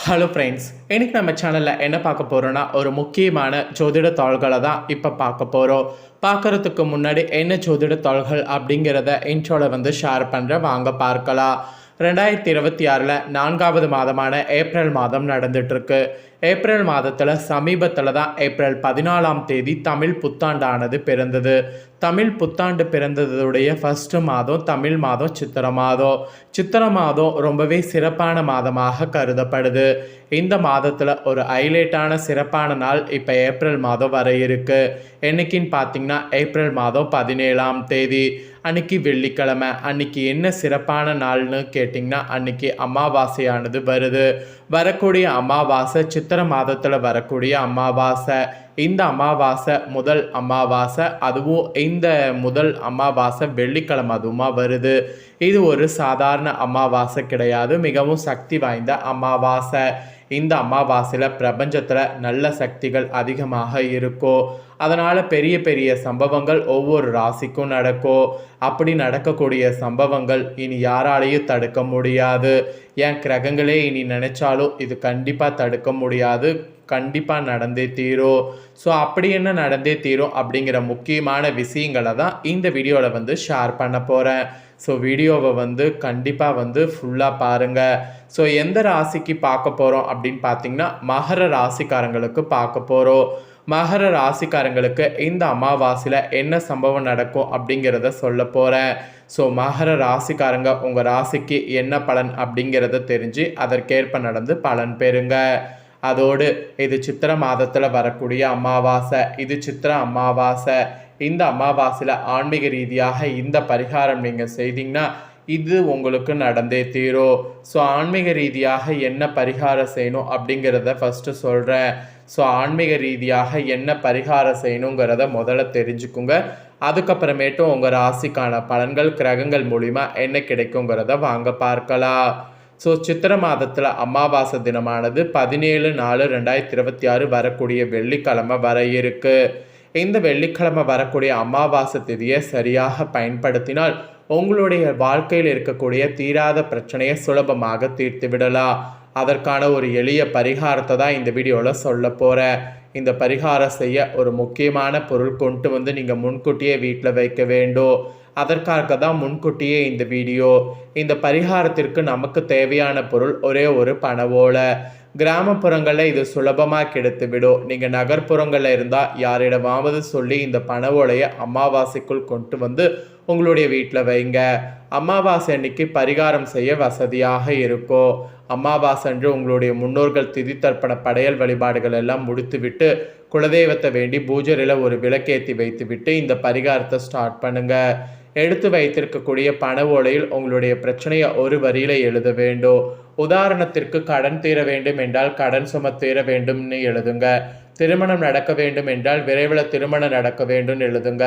Hello friends, இன்னைக்கு நம்ம சேனலில் என்ன பார்க்க போகிறோன்னா ஒரு முக்கியமான ஜோதிட தாள்களை தான் இப்போ பார்க்க போகிறோம். பார்க்குறதுக்கு முன்னாடி என்ன ஜோதிட தாள்கள் அப்படிங்கிறத இன்ட்ரோவில் ஷேர் பண்ணுறேன், வாங்க பார்க்கலாம். 2026 4வது மாதமான ஏப்ரல் மாதம் நடந்துட்டுருக்கு. ஏப்ரல் மாதத்தில் சமீபத்தில் தான் ஏப்ரல் 14ஆம் தேதி தமிழ் புத்தாண்டானது பிறந்தது. தமிழ் புத்தாண்டு பிறந்ததுடைய ஃபஸ்ட்டு மாதம் தமிழ் மாதம் சித்திரை மாதம். சித்திரை மாதம் ரொம்பவே சிறப்பான மாதமாக கருதப்படுது. இந்த மாதத்தில் ஒரு ஹைலைட்டான சிறப்பான நாள் இப்போ ஏப்ரல் மாதம் வர இருக்கு. என்னைக்குன்னு பார்த்தீங்கன்னா ஏப்ரல் மாதம் 17ஆம் தேதி அன்னைக்கு வெள்ளிக்கிழமை. அன்னைக்கு என்ன சிறப்பான நாள்னு கேட்டிங்கன்னா அன்னைக்கு அமாவாசையானது வருது. வரக்கூடிய அமாவாசை சித்திரை மாதத்தில் வரக்கூடிய அமாவாசை. இந்த அமாவாசை முதல் அமாவாசை, அதுவும் இந்த முதல் அமாவாசை வெள்ளிக்கிழமை அதுவுமா வருது. இது ஒரு சாதாரண அமாவாசை கிடையாது, மிகவும் சக்தி வாய்ந்த அமாவாசை. இந்த அமாவாசையில் பிரபஞ்சத்தில் நல்ல சக்திகள் அதிகமாக இருக்கும். அதனால் பெரிய பெரிய சம்பவங்கள் ஒவ்வொரு ராசிக்கும் நடக்கும். அப்படி நடக்கக்கூடிய சம்பவங்கள் இனி யாராலையும் தடுக்க முடியாது. ஏன் கிரகங்களே இனி நினைச்சாலும் இது கண்டிப்பாக தடுக்க முடியாது, கண்டிப்பாக நடந்தே தீரும். ஸோ அப்படி என்ன நடந்தே தீரும் அப்படிங்கிற முக்கியமான விஷயங்களை தான் இந்த வீடியோவில் ஷேர் பண்ண போகிறேன். ஸோ வீடியோவை கண்டிப்பாக ஃபுல்லாக பாருங்கள். ஸோ எந்த ராசிக்கு பார்க்க போகிறோம் அப்படின்னு பார்த்தீங்கன்னா மகர ராசிக்காரங்களுக்கு பார்க்க போகிறோம். மகர ராசிக்காரங்களுக்கு இந்த அமாவாசையில் என்ன சம்பவம் நடக்கும் அப்படிங்கிறத சொல்ல போகிறேன். ஸோ மகர ராசிக்காரங்க உங்கள் ராசிக்கு என்ன பலன் அப்படிங்கிறத தெரிஞ்சு அதற்கேற்ப நடந்து பலன் பெறுங்க. அதோடு இது சித்திரை மாதத்தில் வரக்கூடிய அமாவாசை. இது சித்திரை அமாவாசை. இந்த அமாவாசையில் ஆன்மீக ரீதியாக இந்த பரிகாரம் நீங்கள் செய்தீங்கன்னா இது உங்களுக்கு நடந்தே தீரும். ஸோ ஆன்மீக ரீதியாக என்ன பரிகாரம் செய்யணும் அப்படிங்கிறத ஃபஸ்ட்டு சொல்கிறேன். ஸோ ஆன்மீக ரீதியாக என்ன பரிகாரம் செய்யணுங்கிறத முதல்ல தெரிஞ்சுக்குங்க. அதுக்கப்புறமேட்டும் உங்கள் ராசிக்கான பலன்கள் கிரகங்கள் மூலிமா என்ன கிடைக்குங்கிறத வாங்க பார்க்கலாம். ஸோ சித்திரை மாதத்தில் அமாவாசை தினமானது 17/4/2026 வரக்கூடிய வெள்ளிக்கிழமை வர இருக்கு. இந்த வெள்ளிக்கிழமை வரக்கூடிய அமாவாசை திதியை சரியாக பயன்படுத்தினால் உங்களுடைய வாழ்க்கையில் இருக்கக்கூடிய தீராத பிரச்சனையை சுலபமாக தீர்த்து விடலாம். அதற்கான ஒரு எளிய பரிகாரத்தை தான் இந்த வீடியோவில் சொல்ல போகிறேன். இந்த பரிகாரம் செய்ய ஒரு முக்கியமான பொருள் கொண்டு நீங்கள் முன்கூட்டியே வீட்டில் வைக்க வேண்டும். அதற்காக தான் முன்கூட்டியே இந்த வீடியோ. இந்த பரிகாரத்திற்கு நமக்கு தேவையான பொருள் ஒரே ஒரு பனை ஓலை. கிராமப்புறங்களில் இது சுலபமாக கிடைத்துவிடும். நீங்கள் நகர்ப்புறங்களில் இருந்தால் யாரிடமாவது சொல்லி இந்த பனை ஓலையை அமாவாசைக்குள் கொண்டு உங்களுடைய வீட்டில் வைங்க. அமாவாசை அன்னைக்கு பரிகாரம் செய்ய வசதியாக இருக்கும். அமாவாசை அன்று உங்களுடைய முன்னோர்கள் திதி தர்ப்பண படையல் வழிபாடுகள் எல்லாம் முடித்துவிட்டு குலதெய்வத்தை வேண்டி பூஜையில் ஒரு விளக்கேற்றி வைத்துவிட்டு இந்த பரிகாரத்தை ஸ்டார்ட் பண்ணுங்கள். எடுத்து வைத்திருக்கக்கூடிய பனை ஓலையில் உங்களுடைய பிரச்சனையை ஒரு வரியில் எழுத வேண்டும். உதாரணத்திற்கு கடன் தீர வேண்டும் என்றால் கடன் சும தீர வேண்டும்னு எழுதுங்க. திருமணம் நடக்க வேண்டும் என்றால் விரைவில் திருமணம் நடக்க வேண்டும் எழுதுங்க.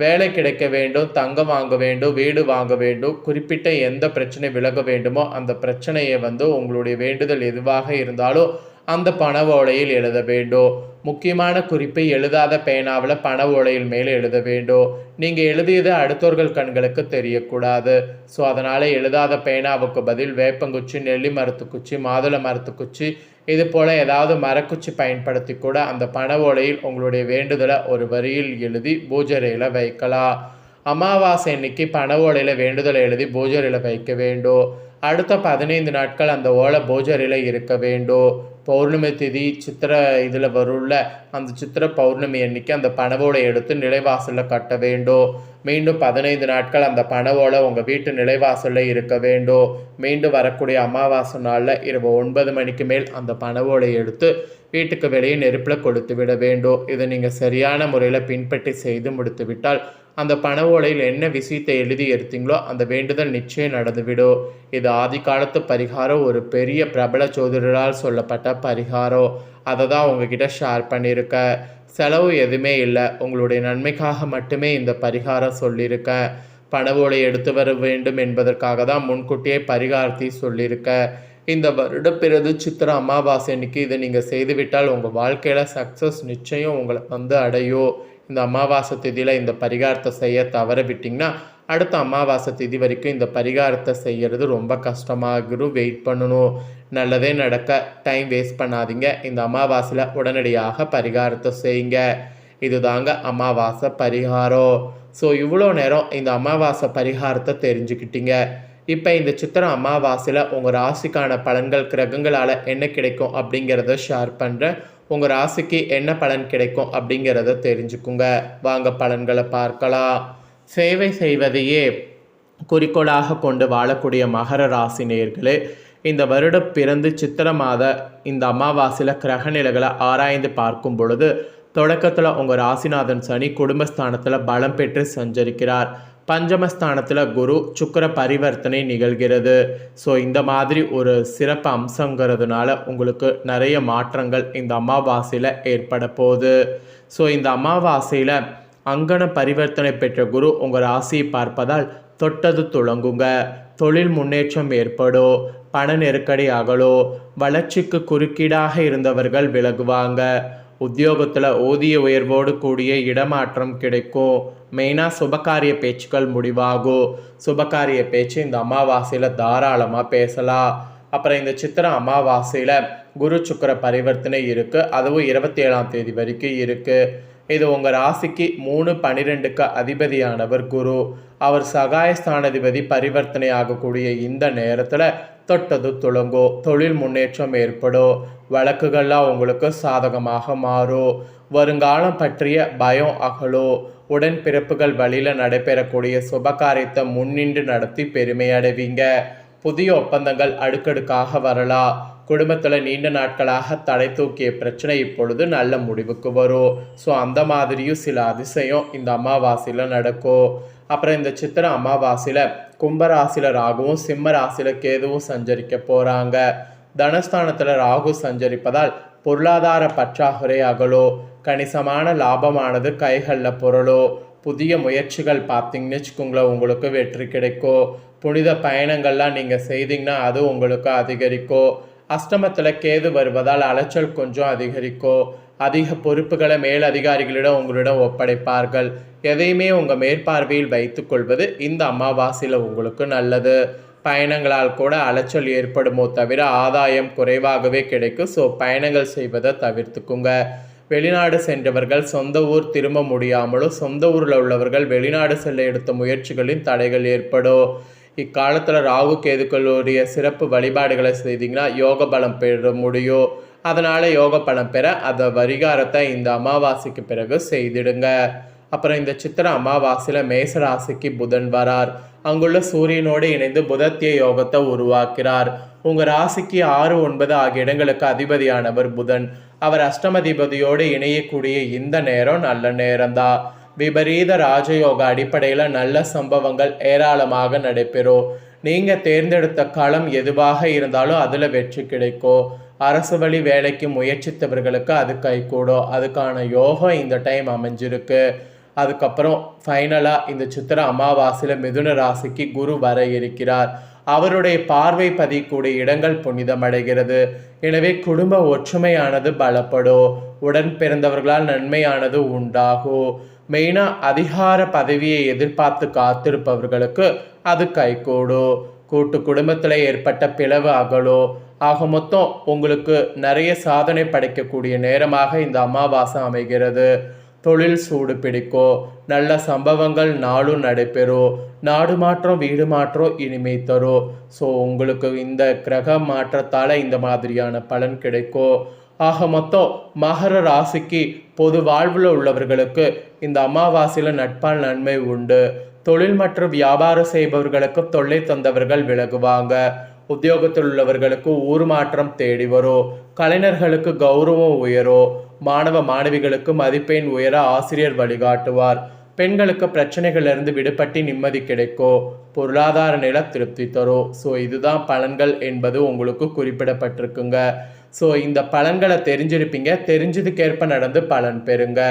வேலை கிடைக்க வேண்டும், தங்கம் வாங்க வேண்டும், வீடு வாங்க வேண்டும், குறிப்பிட்ட எந்த பிரச்சனை விலக வேண்டுமோ அந்த பிரச்சனையை உங்களுடைய வேண்டுதல் எதுவாக இருந்தாலும் அந்த பண ஓலையில் எழுத வேண்டும். முக்கியமான குறிப்பை எழுதாத பேனாவில் பண ஓலையில் மேலே எழுத வேண்டும். நீங்கள் எழுதியது அடுத்தவர்கள் கண்களுக்கு தெரியக்கூடாது. ஸோ அதனால் எழுதாத பேனாவுக்கு பதில் வேப்பங்குச்சி, நெல்லி மரத்துக்குச்சி, மாதுளை மரத்துக்குச்சி, இது போல் ஏதாவது மரக்குச்சி பயன்படுத்தி கூட அந்த பண ஓலையில் உங்களுடைய வேண்டுதலை ஒரு வரியில் எழுதி பூஜையில் வைக்கலாம். அமாவாசை அன்னைக்கு பண ஓலையில் வேண்டுதலை எழுதி பூஜையில் வைக்க வேண்டும். அடுத்த 15 நாட்கள் அந்த ஓலை பூஜையில் இருக்க வேண்டும். பௌர்ணமி திதி சித்திரை இதில் வரும்ல, அந்த சித்திரை பௌர்ணமி அன்னைக்கு அந்த பணவோலை எடுத்து நிலைவாசலில் கட்ட வேண்டும். மீண்டும் 15 நாட்கள் அந்த பணவோலை உங்கள் வீட்டு நிலைவாசலில் இருக்க வேண்டும். மீண்டும் வரக்கூடிய அமாவாசை நாளில் இரவு 9 மணிக்கு மேல் அந்த பணவோலை எடுத்து வீட்டுக்கு வெளியே நெருப்பில் கொளுத்து விட வேண்டும். இதை நீங்கள் சரியான முறையில் பின்பற்றி செய்து முடித்து விட்டால் அந்த பண ஓலையில் என்ன விஷயத்தை எழுதி எடுத்தீங்களோ அந்த வேண்டுதல் நிச்சயம் நடந்துவிடும். இது ஆதி காலத்து பரிகாரம், ஒரு பெரிய பிரபல ஜோதிடரால் சொல்லப்பட்ட பரிகாரம். அதை தான் உங்ககிட்ட ஷேர் பண்ணியிருக்கேன். செலவு எதுவுமே இல்லை, உங்களுடைய நன்மைக்காக மட்டுமே இந்த பரிகாரம் சொல்லியிருக்கேன். பண ஓலை எடுத்து வர வேண்டும் என்பதற்காக தான் முன்கூட்டியே பரிகாரத்தை சொல்லியிருக்கேன். இந்த வருட பிறகு சித்திரை அமாவாசை அன்னைக்கு இதை நீங்கள் செய்துவிட்டால் உங்கள் வாழ்க்கையில் சக்ஸஸ் நிச்சயம் உங்களை அடையும். இந்த அமாவாசை திதியில் இந்த பரிகாரத்தை செய்ய தவற விட்டிங்கன்னா அடுத்த அமாவாசை திதி வரைக்கும் இந்த பரிகாரத்தை செய்கிறது ரொம்ப கஷ்டமாகிரும். வெயிட் பண்ணணும். நல்லதே நடக்க டைம் வேஸ்ட் பண்ணாதீங்க. இந்த அமாவாசையில் உடனடியாக பரிகாரத்தை செய்யுங்க. இதுதாங்க அமாவாசை பரிகாரம். ஸோ இவ்வளோ நேரம் இந்த அமாவாசை பரிகாரத்தை தெரிஞ்சுக்கிட்டீங்க. இப்போ இந்த சித்திரை அமாவாசையில் உங்கள் ராசிக்கான பலன்கள் கிரகங்களால் என்ன கிடைக்கும் அப்படிங்கிறத ஷேர் பண்ணுறேன். உங்கள் ராசிக்கு என்ன பலன் கிடைக்கும் அப்படிங்கிறத தெரிஞ்சுக்குங்க. வாங்க பலன்களை பார்க்கலாம். சேவை செய்வதையே குறிக்கோளாக கொண்டு வாழக்கூடிய மகர ராசி நேயர்களே, இந்த வருடம் பிறந்து சித்திரை மாத இந்த அமாவாசையில் கிரக நிலைகளை ஆராய்ந்து பார்க்கும் பொழுது தொடக்கத்தில் உங்கள் ராசிநாதன் சனி குடும்பஸ்தானத்தில் பலம் பெற்று சஞ்சரிக்கிறார். பஞ்சமஸ்தானத்தில் குரு சுக்கிர பரிவர்த்தனை நிகழ்கிறது. ஸோ இந்த மாதிரி ஒரு சிறப்பு அம்சங்கிறதுனால உங்களுக்கு நிறைய மாற்றங்கள் இந்த அமாவாசையில் ஏற்பட போகுது. ஸோ இந்த அமாவாசையில் அங்கன பரிவர்த்தனை பெற்ற குரு உங்கள் ராசியை பார்ப்பதால் தொட்டது துளங்குங்க. தொழில் முன்னேற்றம் ஏற்படும். பண நெருக்கடி அகலோ. வளர்ச்சிக்கு குறுக்கீடாக இருந்தவர்கள் விலகுவாங்க. உத்தியோகத்தில் ஊதிய உயர்வோடு கூடிய இடமாற்றம் கிடைக்கும். மெயினாக சுபகாரிய பேச்சுக்கள் முடிவாகும். சுபகாரிய பேச்சு இந்த அமாவாசையில் தாராளமாக பேசலாம். அப்புறம் இந்த சித்திரை அமாவாசையில் குரு சுக்கிர பரிவர்த்தனை இருக்குது. அதுவும் 27ஆம் தேதி வரைக்கும் இருக்குது. இது உங்கள் ராசிக்கு 3-12க்கு அதிபதியானவர் குரு. அவர் சகாயஸ்தானாதிபதி பரிவர்த்தனை ஆகக்கூடிய இந்த நேரத்தில் தொட்டது துளங்கும். தொழில் முன்னேற்றம் ஏற்படும். வழக்குகள்லாம் உங்களுக்கு சாதகமாக மாறும். வருங்காலம் பற்றிய பயம் அகலும். உடன்பிறப்புகள் வழியில் நடைபெறக்கூடிய சுபகாரியத்தை முன்னின்று நடத்தி பெருமையடைவீங்க. புதிய ஒப்பந்தங்கள் அடுக்கடுக்காக வரலாம். குடும்பத்தில் நீண்ட நாட்களாக தடை தூக்கிய பிரச்சனை இப்பொழுது நல்ல முடிவுக்கு வரும். ஸோ அந்த மாதிரியும் சில அதிசயம் இந்த அமாவாசையில் நடக்கும். அப்புறம் இந்த சித்திரை அமாவாசையில் கும்பராசியில் ராகுவும் சிம்ம ராசியில் கேதுவும் சஞ்சரிக்க போகிறாங்க. தனஸ்தானத்தில் ராகு சஞ்சரிப்பதால் பொருளாதார பற்றாக்குறை அகலோ. கணிசமான லாபமானது கைகளில் பொருளோ. புதிய முயற்சிகள் பார்த்தீங்கன்னு வச்சுக்கோங்களேன், உங்களுக்கு வெற்றி கிடைக்கும். புனித பயணங்கள்லாம் நீங்கள் செய்தீங்கன்னா அது உங்களுக்கு அதிகரிக்கும். அஷ்டமத்தில் கேது வருவதால் அலைச்சல் கொஞ்சம் அதிகரிக்கும். அதிக பொறுப்புகளை மேல் அதிகாரிகளிடம் உங்களிடம் ஒப்படைப்பார்கள். எதையுமே உங்கள் மேற்பார்வையில் வைத்து கொள்வது இந்த அமாவாசையில் உங்களுக்கு நல்லது. பயணங்களால் கூட அலைச்சல் ஏற்படுமோ தவிர ஆதாயம் குறைவாகவே கிடைக்கும். ஸோ பயணங்கள் செய்வதை தவிர்த்துக்குங்க. வெளிநாடு சென்றவர்கள் சொந்த ஊர் திரும்ப முடியாமலும் சொந்த ஊரில் உள்ளவர்கள் வெளிநாடு செல்ல எடுத்த முயற்சிகளின் தடைகள் ஏற்படும். இக்காலத்தில் ராகு கேதுக்களுடைய சிறப்பு வழிபாடுகளை செய்தீங்கன்னா யோக பலம் பெற முடியும். அதனால் யோக பலம் பெற அந்த பரிகாரத்தை இந்த அமாவாசைக்கு பிறகு செய்திடுங்க. அப்புறம் இந்த சித்திரை அமாவாசையில் மேச ராசிக்கு புதன் வரார். அங்குள்ள சூரியனோடு இணைந்து புதத்திய யோகத்தை உருவாக்கிறார். உங்கள் ராசிக்கு 6, 9 ஆகிய இடங்களுக்கு அதிபதியானவர் புதன். அவர் அஷ்டமதிபதியோடு இணையக்கூடிய இந்த நேரம் நல்ல நேரம்தான். விபரீத ராஜயோக அடிப்படையில் நல்ல சம்பவங்கள் ஏராளமாக நடைபெறும். நீங்கள் தேர்ந்தெடுத்த களம் எதுவாக இருந்தாலும் அதில் வெற்றி கிடைக்கும். அரசு வழி வேலைக்கு முயற்சித்தவர்களுக்கு அது கைகூடும். அதுக்கான யோகம் இந்த டைம் அமைஞ்சிருக்கு. அதுக்கப்புறம் ஃபைனலாக இந்த சித்திரை அமாவாசையில் மிதுன ராசிக்கு குரு வர இருக்கிறார். அவருடைய பார்வை பதிக்கூடிய இடங்கள் புனிதமடைகிறது. எனவே குடும்ப ஒற்றுமையானது பலப்படும். உடன் பிறந்தவர்களால் நன்மையானது உண்டாகும். மெயினாக அதிகார பதவியை எதிர்பார்த்து காத்திருப்பவர்களுக்கு அது கைகூடும். கூட்டு குடும்பத்தில் ஏற்பட்ட பிளவு அகலும். ஆக மொத்தம் உங்களுக்கு நிறைய சாதனை படைக்கக்கூடிய நேரமாக இந்த அமாவாசை அமைகிறது. தொழில் சூடு பிடிக்கும். நல்ல சம்பவங்கள் நாளும் நடைபெறும். நாடு மாற்றம் வீடு மாற்றம் இனிமை தரும். ஸோ உங்களுக்கு இந்த கிரக மாற்றத்தால் இந்த மாதிரியான பலன் கிடைக்கும். ஆக மொத்தம் மகர ராசிக்கு பொது வாழ்வில் உள்ளவர்களுக்கு இந்த அமாவாசையில் நட்பால் நன்மை உண்டு. தொழில் மற்றும் வியாபாரம் செய்பவர்களுக்கு தொல்லை தந்தவர்கள் விலகுவாங்க. உத்தியோகத்தில் உள்ளவர்களுக்கு ஊர் மாற்றம் தேடி வரும். கலைஞர்களுக்கு கௌரவம் உயரும். மாணவ மாணவிகளுக்கு மதிப்பெண் உயர ஆசிரியர் வழிகாட்டுவார். பெண்களுக்கு பிரச்சனைகளிலிருந்து விடுபட்டு நிம்மதி கிடைக்கும். பொருளாதார நிலை திருப்தி தரும். ஸோ இதுதான் பலன்கள் என்பது உங்களுக்கு குறிப்பிடப்பட்டிருக்குங்க. ஸோ இந்த பலன்களை தெரிஞ்சிருப்பீங்க. தெரிஞ்சதுக்கேற்ப நடந்து பலன் பெறுங்க.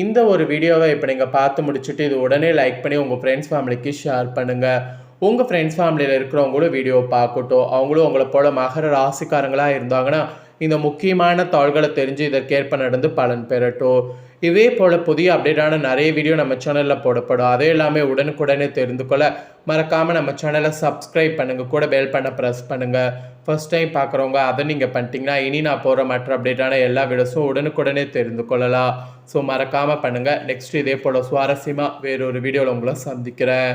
இந்த ஒரு வீடியோவை இப்போ நீங்கள் பார்த்து முடிச்சுட்டு இது உடனே லைக் பண்ணி உங்கள் ஃப்ரெண்ட்ஸ் ஃபேமிலிக்கு ஷேர் பண்ணுங்கள். உங்கள் ஃப்ரெண்ட்ஸ் ஃபேமிலியில் இருக்கிறவங்களும் வீடியோ பார்க்கட்டும். அவங்களும் உங்களை போல் மகர ராசிக்காரங்களாக இருந்தாங்கன்னா இந்த முக்கியமான தாள்களை தெரிஞ்சு இதற்கேற்ப நடந்து பலன் பெறட்டும். இதே போல் புதிய அப்டேட்டான நிறைய வீடியோ நம்ம சேனலில் போடப்படும். அதே எல்லாமே உடனுக்குடனே தெரிந்து கொள்ள மறக்காமல் நம்ம சேனலை சப்ஸ்கிரைப் பண்ணுங்கள், கூட பெல் பண்ண ப்ரெஸ் பண்ணுங்கள். ஃபர்ஸ்ட் டைம் பார்க்குறவங்க அதை நீங்கள் பண்ணிட்டீங்கன்னா இனி நான் போகிற மற்ற அப்டேட்டான எல்லா வீடியோஸும் உடனுக்குடனே தெரிந்து கொள்ளலாம். ஸோ மறக்காமல் பண்ணுங்கள். நெக்ஸ்ட் இதே போல் சுவாரஸ்யமாக வேறொரு வீடியோவில் உங்களை சந்திக்கிறேன்.